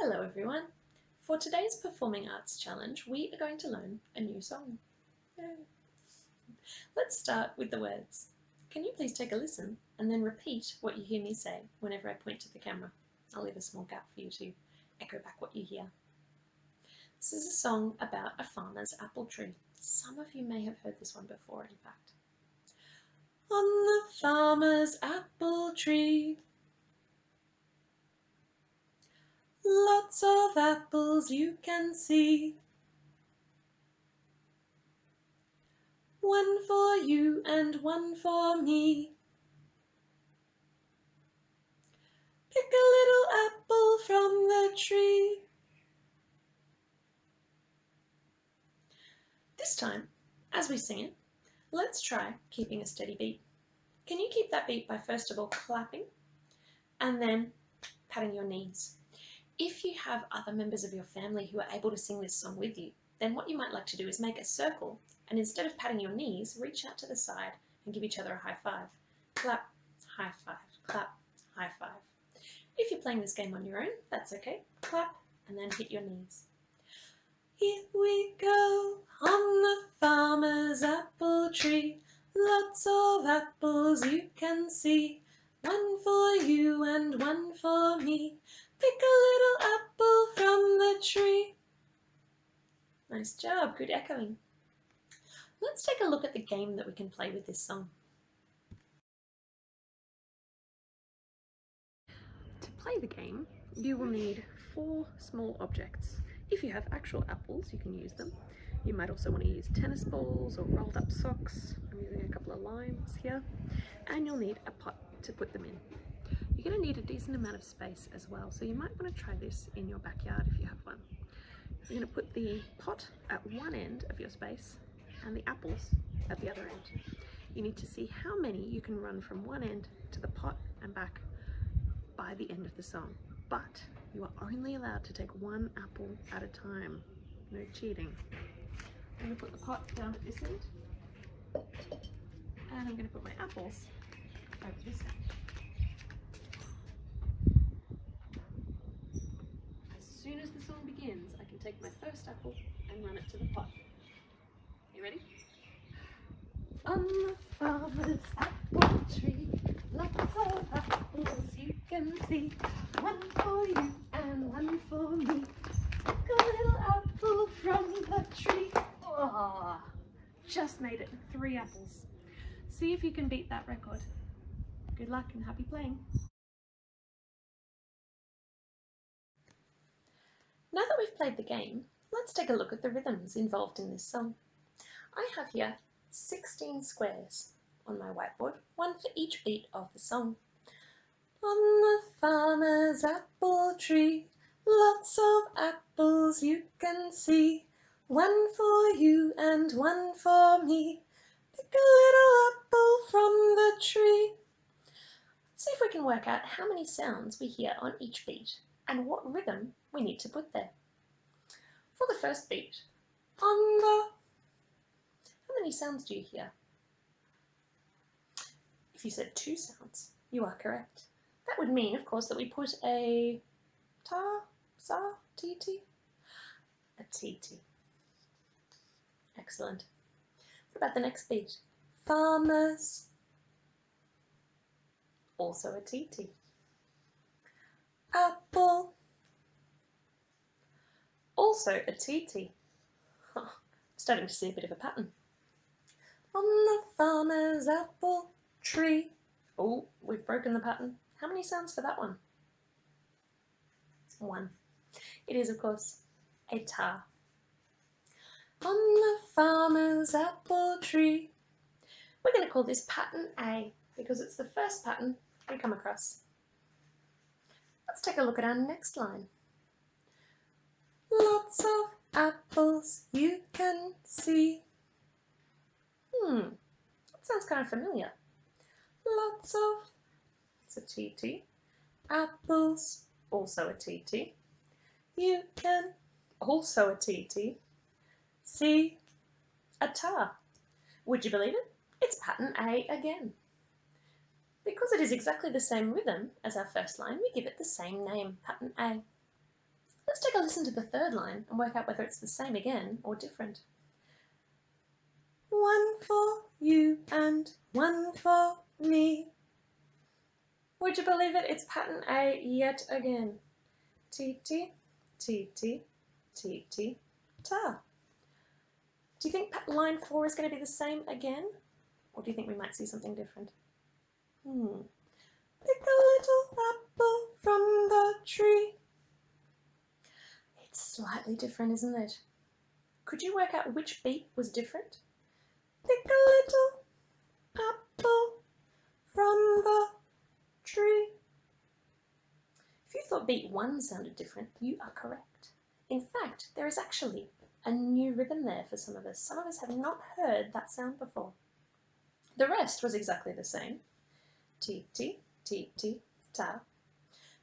Hello everyone! For today's Performing Arts Challenge, we are going to learn a new song. Yay. Let's start with the words. Can you please take a listen and then repeat what you hear me say whenever I point to the camera? I'll leave a small gap for you to echo back what you hear. This is a song about a farmer's apple tree. Some of you may have heard this one before, in fact. On the farmer's apple tree, lots of apples you can see. One for you and one for me. Pick a little apple from the tree. This time, as we sing it, let's try keeping a steady beat. Can you keep that beat by first of all clapping and then patting your knees? If you have other members of your family who are able to sing this song with you, then what you might like to do is make a circle and instead of patting your knees, reach out to the side and give each other a high five. Clap, high five, clap, high five. If you're playing this game on your own, that's okay. Clap and then hit your knees. Here we go on the farmer's apple tree. Lots of apples you can see. One for you and one for me. Pick a little apple from the tree. Nice job, good echoing. Let's take a look at the game that we can play with this song. To play the game, you will need 4 small objects. If you have actual apples, you can use them. You might also want to use tennis balls or rolled up socks. I'm using a couple of limes here. And you'll need a pot to put them in. You're going to need a decent amount of space as well, so you might want to try this in your backyard if you have one. You're going to put the pot at one end of your space and the apples at the other end. You need to see how many you can run from one end to the pot and back by the end of the song, but you are only allowed to take one apple at a time. No cheating. I'm going to put the pot down at this end, and I'm going to put my apples over this end. As soon as the song begins, I can take my first apple and run it to the pot. You ready? On the farmer's apple tree, lots of apples you can see. One for you and one for me. Pick a little apple from the tree. Oh, just made it 3 apples. See if you can beat that record. Good luck and happy playing. Now that we've played the game, let's take a look at the rhythms involved in this song. I have here 16 squares on my whiteboard, one for each beat of the song. On the farmer's apple tree, lots of apples you can see. One for you and one for me. Pick a little apple from the tree. See if we can work out how many sounds we hear on each beat and what rhythm we need to put there. For the first beat, on the, how many sounds do you hear? If you said 2 sounds, you are correct. That would mean, of course, that we put a ta, sa, tt, a tt. Excellent. What about the next beat? Farmers, also a tt. Apple, also a tt. Starting to see a bit of a pattern. On the farmer's apple tree. Oh, we've broken the pattern. How many sounds for that one? 1. It is, of course, a ta. On the farmer's apple tree. We're going to call this pattern A because it's the first pattern we come across. Let's take a look at our next line. Lots of apples you can see. That sounds kind of familiar. Lots of, it's a tt. Apples, also a tt. You can, also a tt. See, a ta. Would you believe it? It's pattern A again. Because it is exactly the same rhythm as our first line, we give it the same name, pattern A. Let's take a listen to the third line and work out whether it's the same again or different. One for you and one for me. Would you believe it? It's pattern A yet again. Ti-ti, ti-ti, ti-ti, ta. Do you think line 4 is going to be the same again? Or do you think we might see something different? Pick a little apple from the tree. It's slightly different, isn't it? Could you work out which beat was different? Pick a little apple from the tree. If you thought beat 1 sounded different, you are correct. In fact, there is actually a new rhythm there for some of us. Some of us have not heard that sound before. The rest was exactly the same. Ti-ti, ti-ti, ta.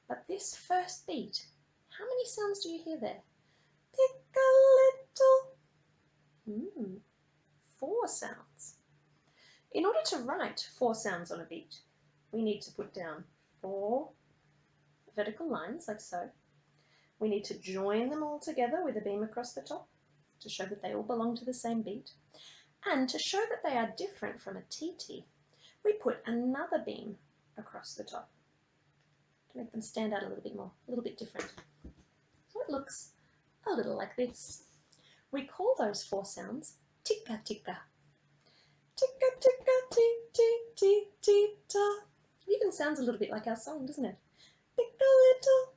But this first beat, how many sounds do you hear there? Pick a little. 4 sounds. In order to write 4 sounds on a beat, we need to put down 4 vertical lines, like so. We need to join them all together with a beam across the top to show that they all belong to the same beat. And to show that they are different from a TT, we put another beam across the top to make them stand out a little bit more, a little bit different. So it looks a little like this. We call those 4 sounds ticka ticka. Ticka ticka ti ti ti ti ta. It even sounds a little bit like our song, doesn't it? Pick a little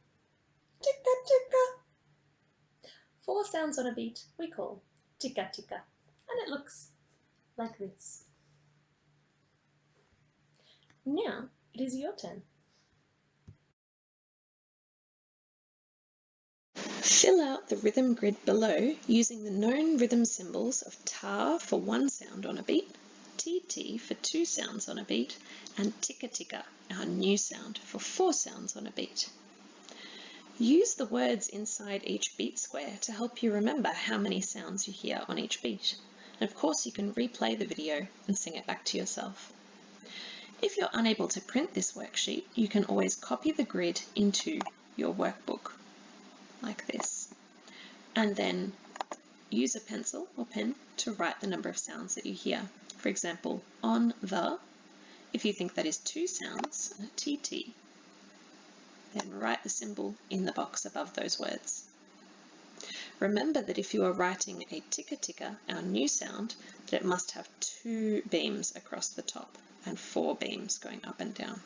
ticka ticka. 4 sounds on a beat we call ticka ticka, and it looks like this. Now it is your turn. Fill out the rhythm grid below using the known rhythm symbols of ta for 1 sound on a beat, TT for 2 sounds on a beat, and ticka ticka, our new sound, for 4 sounds on a beat. Use the words inside each beat square to help you remember how many sounds you hear on each beat. And of course you can replay the video and sing it back to yourself. If you're unable to print this worksheet, you can always copy the grid into your workbook, like this, and then use a pencil or pen to write the number of sounds that you hear. For example, on the, if you think that is 2 sounds, a TT, then write the symbol in the box above those words. Remember that if you are writing a ticka ticka, our new sound, that it must have 2 beams across the top and 4 beams going up and down.